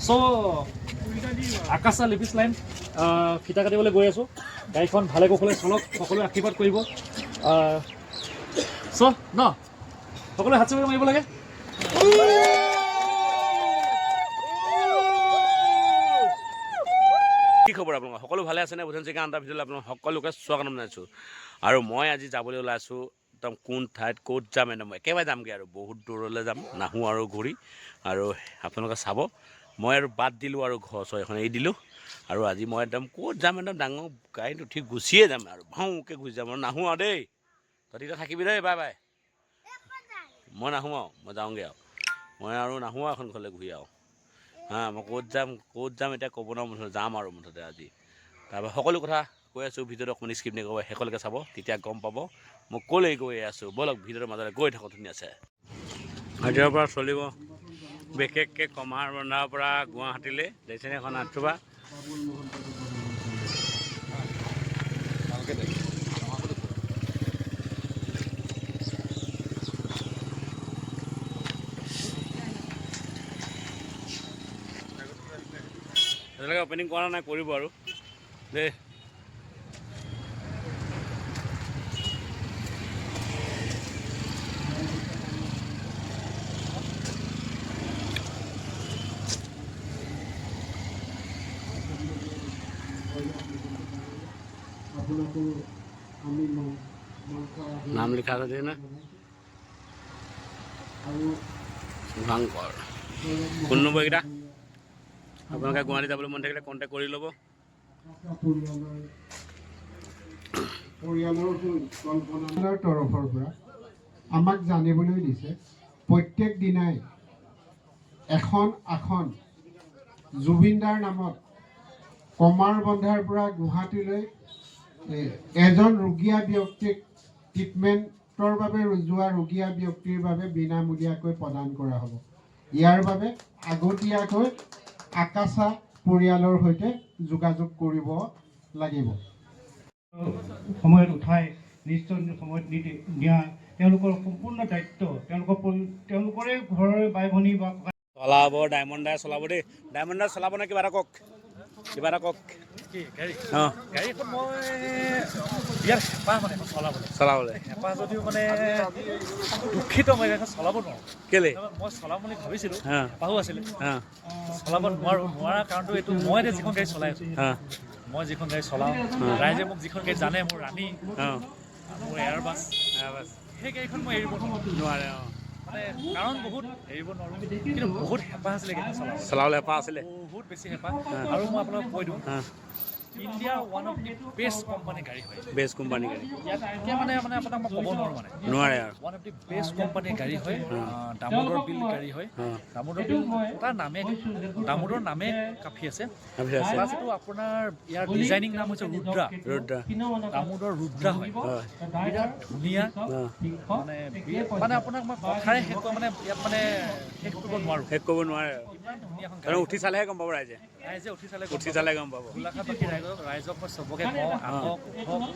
চ' আকাশা লিপিছ line ফিটা কাটিবলৈ গৈ আছোঁ। গাড়ীখন ভালে কুশলে চলক, সকলোৱে আশীৰ্বাদ কৰিব। চ' ন সকলোৱে হাত চাপৰি মাৰিব লাগে। কি খবৰ আপোনালোকৰ? সকলো ভালে আছেনে? বুধন চিকা আন্ধাৰ ভিতৰলৈ আপোনালোক সকলোকে স্বাগতম জনাইছোঁ। আৰু মই আজি যাবলৈ ওলাইছোঁ একদম কোন ঠাইত ক'ত যাম, একদম একেবাৰে যামগৈ আৰু বহুত দূৰলৈ যাম, নাহোঁ আৰু ঘূৰি। আৰু আপোনালোকে চাব, মই আৰু বাদ দিলোঁ আৰু ঘৰ চৰ এখন এৰি দিলোঁ। আৰু আজি মই একদম ক'ত যাম, একদম ডাঙৰ গাড়ীত উঠি গুচিয়ে যাম আৰু ভাওঁকৈ গুচি যাম আৰু নাহোঁ আৰু দেই। তহঁতি থাকিবি দেই, বাই বাই। মই নাহোঁ আৰু, মই যাওঁগৈ আৰু, মই আৰু নাহোঁ আৰু এখন ঘৰলৈ ঘূৰি আৰু। মই ক'ত যাম এতিয়া ক'ব নোৱাৰোঁ, মুঠতে যাম আৰু মুঠতে আজি। তাৰপৰা সকলো কথা কৈ আছোঁ, ভিডিঅ'টো অকণমান স্কিপ নকৰিব, শেষলৈকে চাব, তেতিয়া গম পাব মই ক'লৈ গৈ আছোঁ। ব'লক ভিডিঅ'টোৰ মাজতে গৈ থাকোঁ ধুনীয়াছে। হাজিৰাৰ পৰা চলিব বিশেষকৈ কমাৰ বন্ধাৰ পৰা গুৱাহাটীলৈ দেখিছেনে এখন আঁঠুৱা। এতিয়ালৈকে অপেনিং কৰা নাই, কৰিব আৰু দেই। নাম লিখা আছে না শুভাংকৰ। ফোন নম্বৰ এইকেইটা, আপোনালোকে গুৱাহাটী যাবলৈ মন থাকিলে কণ্টেক্ট কৰি ল'ব। পৰিয়ালৰ তৰফৰ পৰা আমাক জানিবলৈ দিছে প্ৰত্যেক দিনাই এখন আসন জুবিনদাৰ নামত কমাৰবন্ধাৰ পৰা গুৱাহাটীলৈ এজন ৰোগীয়া ব্যক্তিক ট্ৰিটমেণ্টৰ বাবে যোৱা ৰোগীয়া ব্যক্তিৰ বাবে বিনামূলীয়াকৈ প্ৰদান কৰা হ'ব। ইয়াৰ বাবে আগতীয়াকৈ আকাশা পৰিয়ালৰ সৈতে যোগাযোগ কৰিব লাগিব। সময়ত উঠাই নিশ্চয় সময়ত নিয়া তেওঁলোকৰ সম্পূৰ্ণ দায়িত্ব, তেওঁলোকৰে ঘৰৰ বাই ভনী বা চলাব ডায়মণ্ড দাই চলাব দেই। ডায়মণ্ড দাই চলাব নে কিবা এটা কওক, কিবা এটা কওক। কি গাড়ী? অঁ, গাড়ীখন মই বিয়াৰ হেঁপাহ মানে চলাবলৈ হেঁপাহ যদিও মানে দুখিত মই এখন চলাব নোৱাৰোঁ। কেলে? মই চলাম বুলি ভাবিছিলোঁ, অঁ হেঁপাহো আছিলে, অঁ চলাব নোৱাৰা কাৰণটো এইটো, মই এতিয়া যিখন গাড়ী চলাই আছোঁ, অঁ মই যিখন গাড়ী চলাওঁ, ৰাইজে মোক যিখন গাড়ী জানে, মোৰ ৰাণী, অঁ মোৰ এয়াৰবাছ, সেই গাড়ীখন মই এৰিব নোৱাৰে। অঁ, মানে কাৰণ বহুত এৰিব নোৱাৰোঁ, কিন্তু বহুত হেঁপাহ আছিলে গাড়ীখন চলাবলৈ হেঁপাহ আছিলে, বহুত বেছি হেঁপাহ। আৰু মই আপোনাক কৈ দিওঁ, অঁ ইণ্ডিয়াৰ one of the best company গাড়ী হয়। বেষ্ট কোম্পানী গাড়ী ইয়াতকৈ মানে আপোনাক মই ক'ব নোৱাৰোঁ, মানে নোৱাৰে আৰু। ওৱান অফ দি বেষ্ট কোম্পানীৰ গাড়ী হয়। দামোদৰ বিল গাড়ী হয়। দামোদৰ বিল তাৰ নামে, দামোদৰ নামে কাফি আছে। প্লাছ এইটো আপোনাৰ ইয়াৰ ডিজাইনিং নাম হৈছে ৰুদ্ৰা। দামোদৰ ৰুদ্ৰা হয়, বিৰাট ধুনীয়া। মানে আপোনাক মই কথাৰে শেষ কৰিব, মানে ইয়াত মানে শেষ কৰিব নোৱাৰোঁ, শেষ কৰিব নোৱাৰে আৰু। ইমান ধুনীয়া এখন কাৰণ উঠি চালেহে গম পাব ৰাইজে, ৰাইজে উঠি চালে গম পাব। গোলাঘাটবাসী ৰাইজক মই চবকে কওঁ, আহক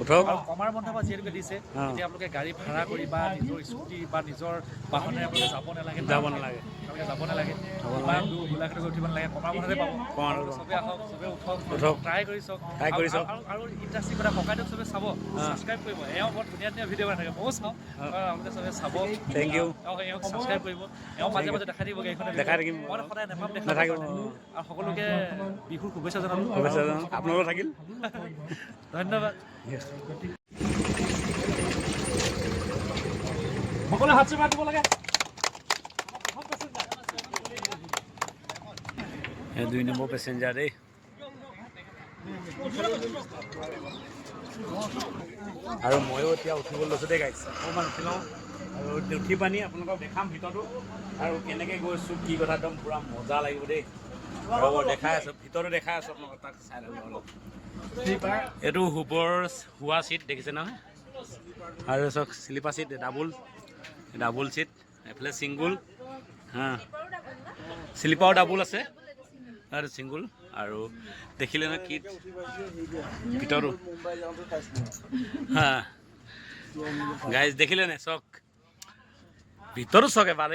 উঠক। আৰু কমাৰবন্ধা পৰা যিহেতুকে দিছে, এতিয়া আপোনালোকে গাড়ী ভাড়া কৰি বা নিজৰ স্কুটি বা নিজৰ বাহনেৰে আপোনালোকে যাব নালাগে। আপোনালোকে যাব নালাগে, ইমান দূৰ গোলাঘাটত উঠিব নালাগে, কমাৰবন্ধাতে পাব। চবে আহক, চবে উঠক, ট্ৰাই কৰি চাওক। আৰু ইণ্টাৰেষ্টিং কথা, ককাইদেউক চবে চাব, ছাবস্ক্ৰাইব কৰিব। এওঁ বৰ ধুনীয়া ধুনীয়া ভিডিঅ' বনাই থাকে, ময়ো চাওঁ। আপোনালোকে চবে চাব, থেংক ইউ। এওঁক ছাবস্ক্ৰাইব কৰিব। এওঁ মাজে মাজে দেখাই দিব গাড়ীখন, দেখাই থাকিম, মই সদায় নেপাম দেখা নাথাকিব। আৰু সকলোকে বিহুৰ শুভেচ্ছা জনালোঁ। আপোনালোকৰ থাকিল, ধন্যবাদ। সকলোৱে হাত চাপৰি দিব লাগে। 2 নম্বৰ পেচেঞ্জাৰ দেই। আৰু ময়ো এতিয়া উঠিব লৈছোঁ দেই গাইছ, অকণমান উঠি লওঁ আৰু উঠি পানি আপোনালোকক দেখাম ভিতৰটো আৰু কেনেকৈ গৈছোঁ, কি কথা, একদম পূৰা মজা লাগিব দেই। ৰ'ব দেখাই আছোঁ, ভিতৰটো দেখাই আছোঁ আপোনালোকক, তাক চাই ল'ব অলপ। এইটো শুবৰ শোৱা চিট দেখিছে নহয়, আৰু চাওক শ্লিপাৰ চিট, ডাবুল চিট, এইফালে ছিংগুল, শ্লিপাৰো ডাবুল আছে আৰু ছিংগুল। আৰু দেখিলে নহয় কি ভিতৰটো, গাইজ দেখিলে নে, চাওক ভিতৰতো চাওক এবাৰ।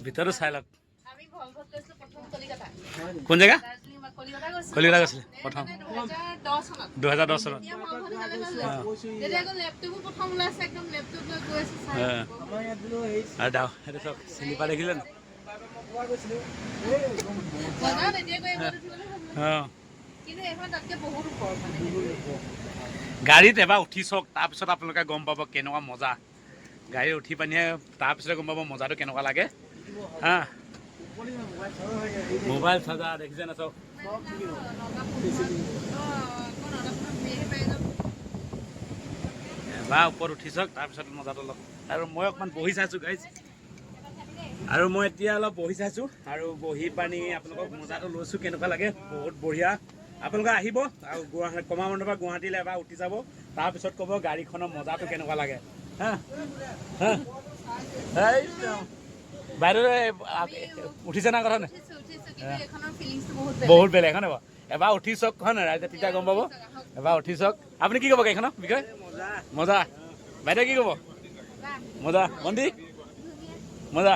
ভিতৰতো চাই লওক আমি ভলভত গৈছিলোঁ প্ৰথম কলিকতা কোন জেগা দাৰ্জিলিং বা কলিকতা গৈছিলোঁ কলিকতা গৈছিলে প্ৰথম 2010 চনত 2010 চনত এতিয়া ভলভত যাবলৈ লৈছোঁ তেতিয়া আকৌ লেপটপো প্ৰথম ওলাইছে একদম লেপটপ লৈ গৈ আছে চাই আৰু দাও সেইটো চব চিনি পা দেখিলে না বজাৰত এতিয়া গৈ এইবাৰ উঠিবলৈ ভাবিলোঁ অঁ কিন্তু এইখন তাতকৈ বহুত ওপৰ মানে গাড়ীত এবাৰ উঠি চাওক তাৰপিছত আপোনালোকে গম পাব কেনেকুৱা মজা গাড়ীত উঠি পানিহে তাৰপিছতে গম পাব মজাটো কেনেকুৱা লাগে হা মোবাইল চাৰ্জাৰ দেখিছে না চাওক এবাৰ ওপৰত উঠি চাওক তাৰপিছত মজাটো লওক আৰু মই অকণমান বহি চাইছোঁ গাইজ আৰু মই এতিয়া অলপ বহি চাইছোঁ আৰু বহি পানি আপোনালোকক মজাটো লৈছোঁ কেনেকুৱা লাগে বহুত বঢ়িয়া আপোনালোকে আহিব আৰু গুৱাহাটী কমামণ্ডৰ পৰা গুৱাহাটীলৈ এবাৰ উঠি যাব তাৰপিছত ক'ব গাড়ীখনৰ মজাটো কেনেকুৱা লাগে হা হা বাইদেউ উঠিছে না কথা নাই বহুত বেলেগ হয় নাই বাৰু এবাৰ উঠি চাওক হয় নাই ৰাইজে তেতিয়া গম পাব এবাৰ উঠি চাওক আপুনি কি ক'ব গাড়ীখনৰ বিষয়ে মজা বাইদেউ কি ক'ব মজা মন্দি মজা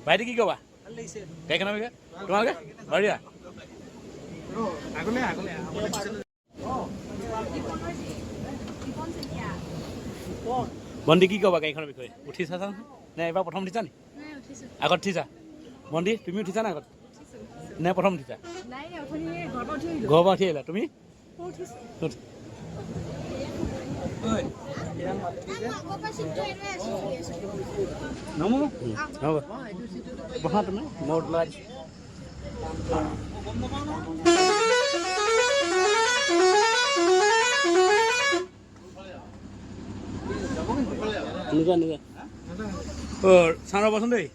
বাইদেউ কি ক'বা গাড়ীখনৰ বিষয়ে তোমালোকে বঢ়িয়া মন্দি কি ক'বা গাড়ীখনৰ বিষয়ে উঠিছা নে এবাৰ প্ৰথম উঠিছা নি আগত উঠিছা মন্দি তুমি উঠিছা নে আগত নে প্ৰথম উঠিছা ঘৰৰ পৰা উঠি আহিলা তুমি হ'ব বহা তুমি মই ওলাই নিজা নিজা চাওঁ ৰ'বচোন দেই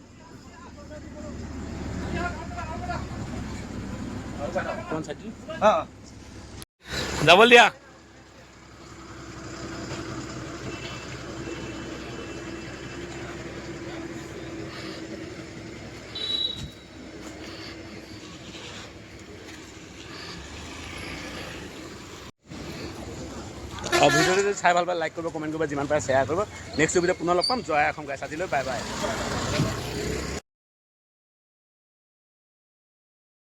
যাব দিয়া ভিডিঅ'টো যদি চাই ভাল পায় লাইক কৰিব কমেণ্ট কৰিব যিমান পাৰে শ্বেয়াৰ কৰিব নেক্সট ভিডিঅ' পুনৰ লগ পাম জয় অসম গাইছ আজিলৈ বাই বাই